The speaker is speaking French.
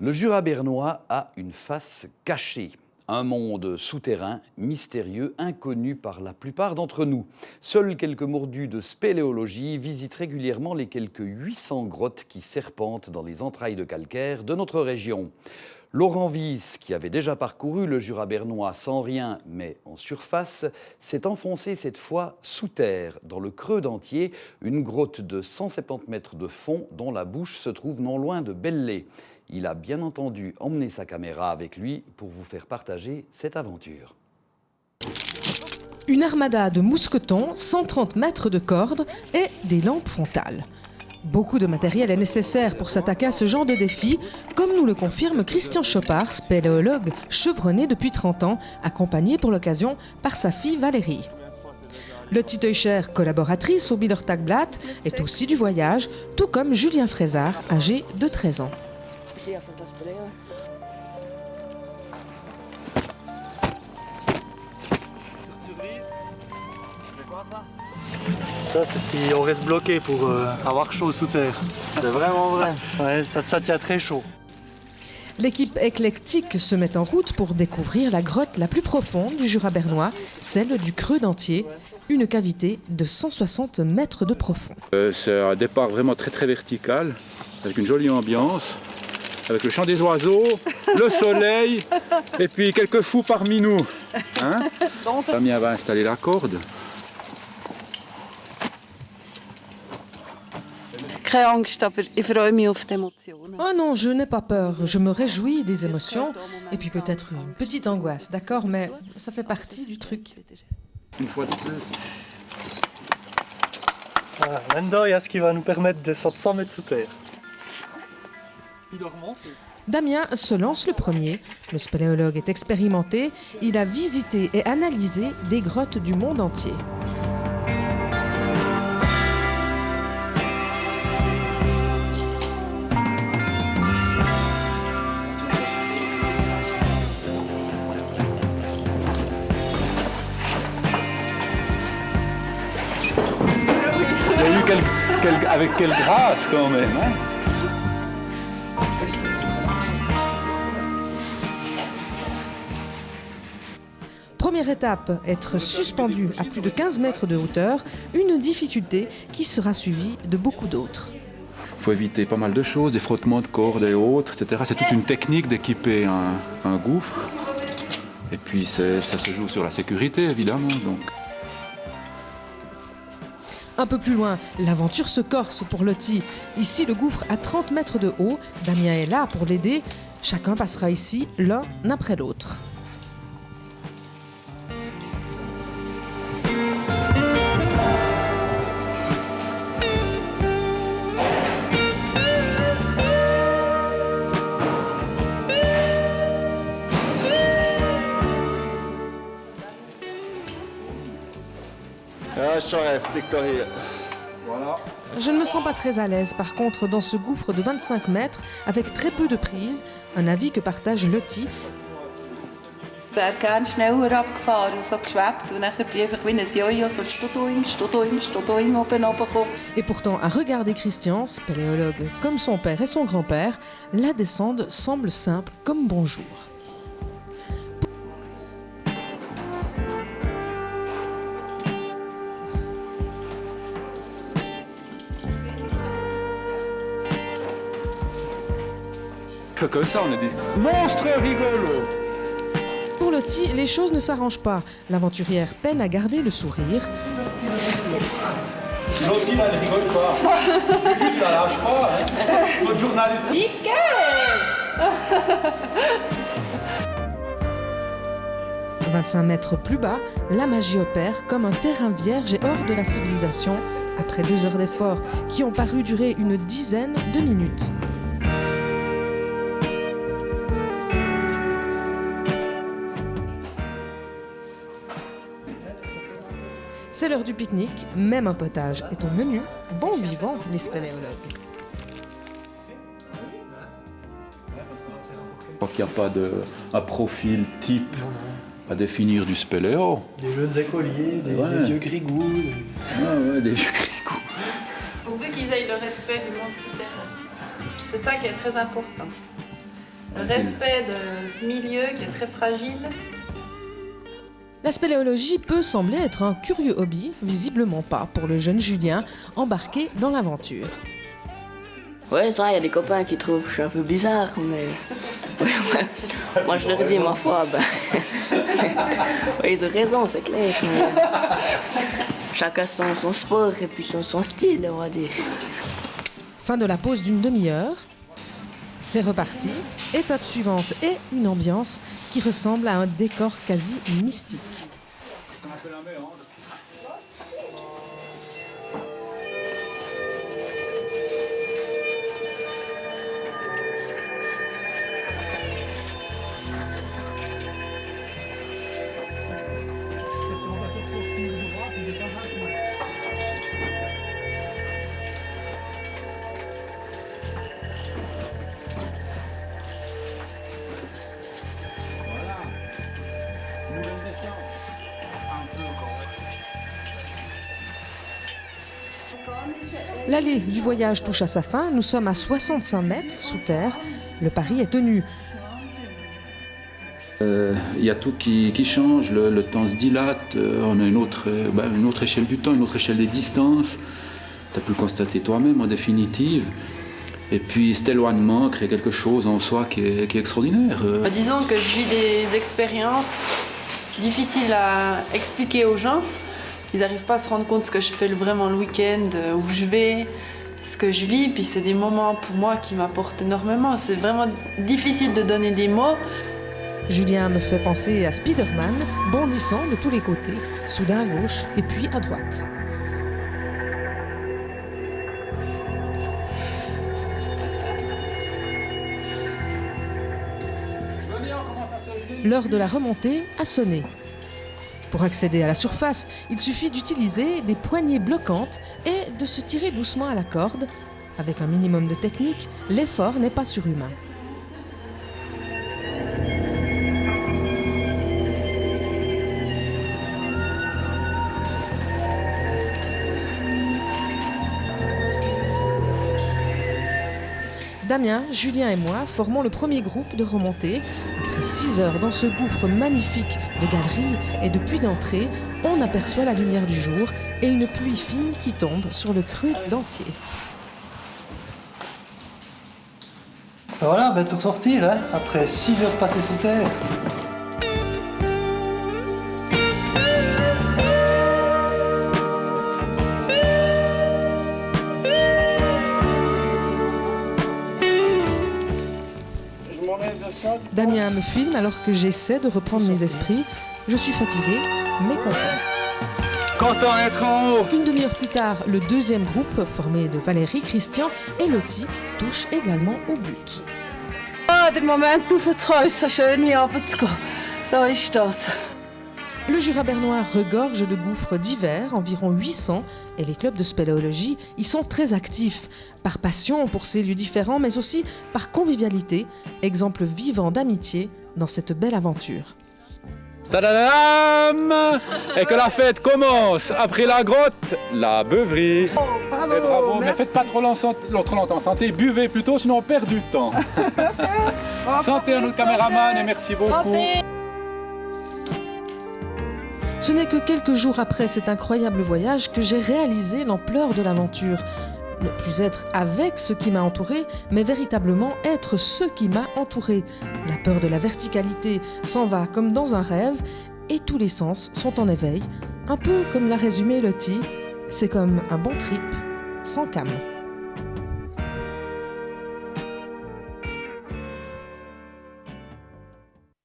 Le Jura bernois a une face cachée. Un monde souterrain, mystérieux, inconnu par la plupart d'entre nous. Seuls quelques mordus de spéléologie visitent régulièrement les quelques 800 grottes qui serpentent dans les entrailles de calcaire de notre région. Laurent Wies, qui avait déjà parcouru le Jura bernois sans rien, mais en surface, s'est enfoncé cette fois sous terre, dans le creux d'Antier, une grotte de 170 mètres de fond dont la bouche se trouve non loin de Belley. Il a bien entendu emmené sa caméra avec lui pour vous faire partager cette aventure. Une armada de mousquetons, 130 mètres de cordes et des lampes frontales. Beaucoup de matériel est nécessaire pour s'attaquer à ce genre de défi, comme nous le confirme Christian Chopard, spéléologue chevronné depuis 30 ans, accompagné pour l'occasion par sa fille Valérie. Lottie Teucher, collaboratrice au Bieler Tagblatt, est aussi du voyage, tout comme Julien Frézard, âgé de 13 ans. Ça, c'est si on reste bloqué pour avoir chaud sous terre. C'est vraiment vrai. Ouais, ça tient très chaud. L'équipe éclectique se met en route pour découvrir la grotte la plus profonde du Jura bernois, celle du creux d'Antier, une cavité de 160 mètres de profond. C'est un départ vraiment très vertical, avec une jolie ambiance, avec le chant des oiseaux, le soleil, et puis quelques fous parmi nous. Hein? Damien va installer la corde. Oh non, je n'ai pas peur, je me réjouis des émotions, et puis peut-être une petite angoisse, d'accord, mais ça fait partie du truc. Une fois de plus. Voilà, maintenant, il y a ce qui va nous permettre de descendre 100 mètres sous terre. Il doit remonter. Damien se lance le premier. Le spéléologue est expérimenté. Il a visité et analysé des grottes du monde entier. Vous avez vu avec quelle grâce quand même, hein? Première étape, être suspendu à plus de 15 mètres de hauteur, une difficulté qui sera suivie de beaucoup d'autres. Il faut éviter pas mal de choses, des frottements de cordes et autres, etc. C'est toute une technique d'équiper un gouffre. Et puis ça se joue sur la sécurité, évidemment. Donc. Un peu plus loin, l'aventure se corse pour Lottie. Ici, le gouffre a 30 mètres de haut. Damien est là pour l'aider. Chacun passera ici, l'un après l'autre. Voilà. Je ne me sens pas très à l'aise, par contre, dans ce gouffre de 25 mètres, avec très peu de prise, un avis que partage Lottie. Et pourtant, à regarder Christian, spéléologue comme son père et son grand-père, la descente semble simple comme bonjour. Comme ça, on a des monstres rigolos. Pour Lottie, les choses ne s'arrangent pas. L'aventurière peine à garder le sourire. Lottie, là, elle rigole pas. Juju, tu la lâches pas. Hein. Notre journaliste. Nickel 25 mètres plus bas, la magie opère comme un terrain vierge et hors de la civilisation, après 2 heures d'efforts qui ont paru durer une dizaine de minutes. C'est l'heure du pique-nique, même un potage est au menu. Bon vivant, les spéléologues. Je crois qu'il n'y a pas un profil type à définir du spéléo. Des jeunes écoliers, des vieux grigous. Ouais, des vieux grigous. Pourvu qu'ils aient le respect du monde souterrain. C'est ça qui est très important. Le respect de ce milieu qui est très fragile. La spéléologie peut sembler être un curieux hobby, visiblement pas pour le jeune Julien embarqué dans l'aventure. Ouais, ça, il y a des copains qui trouvent que je suis un peu bizarre, mais ouais. Moi je leur dis, ma foi, ouais, ils ont raison, c'est clair. Mais chacun son sport et puis son style, on va dire. Fin de la pause d'une demi-heure. C'est reparti. Étape suivante et une ambiance qui ressemble à un décor quasi mystique. L'allée du voyage touche à sa fin. Nous sommes à 65 mètres sous terre. Le pari est tenu. Il y a tout qui change, le temps se dilate, on a une autre échelle du temps, une autre échelle des distances. Tu as pu le constater toi-même en définitive. Et puis cet éloignement crée quelque chose en soi qui est extraordinaire. Disons que je vis des expériences difficiles à expliquer aux gens. Ils n'arrivent pas à se rendre compte de ce que je fais vraiment le week-end, où je vais, ce que je vis. Puis c'est des moments pour moi qui m'apportent énormément. C'est vraiment difficile de donner des mots. Julien me fait penser à Spider-Man, bondissant de tous les côtés, soudain à gauche et puis à droite. L'heure de la remontée a sonné. Pour accéder à la surface, il suffit d'utiliser des poignées bloquantes et de se tirer doucement à la corde. Avec un minimum de technique, l'effort n'est pas surhumain. Damien, Julien et moi formons le premier groupe de remontée. Après 6 heures dans ce gouffre magnifique de galeries et de puits d'entrée, on aperçoit la lumière du jour et une pluie fine qui tombe sur le cru d'Entier. Voilà, tout ressortir, hein, après 6 heures passées sous terre. Damien me filme alors que j'essaie de reprendre mes esprits. Je suis fatiguée, mais content. Content d'être en haut. Une demi-heure plus tard, le deuxième groupe, formé de Valérie, Christian et Lottie, touche également au but. Der Moment aufzukommen, ist so schön wie runterzugehen. So ist das. Le Jura bernois regorge de gouffres divers, environ 800, et les clubs de spéléologie y sont très actifs, par passion pour ces lieux différents, mais aussi par convivialité, exemple vivant d'amitié dans cette belle aventure. Tadadam! Et que la fête commence. Après la grotte, la beuverie. Et bravo, mais faites pas trop longtemps. Santé, buvez plutôt, sinon on perd du temps. Santé à notre caméraman et merci beaucoup. Ce n'est que quelques jours après cet incroyable voyage que j'ai réalisé l'ampleur de l'aventure. Ne plus être avec ce qui m'a entouré, mais véritablement être ce qui m'a entouré. La peur de la verticalité s'en va comme dans un rêve et tous les sens sont en éveil. Un peu comme l'a résumé Lottie, c'est comme un bon trip sans cam.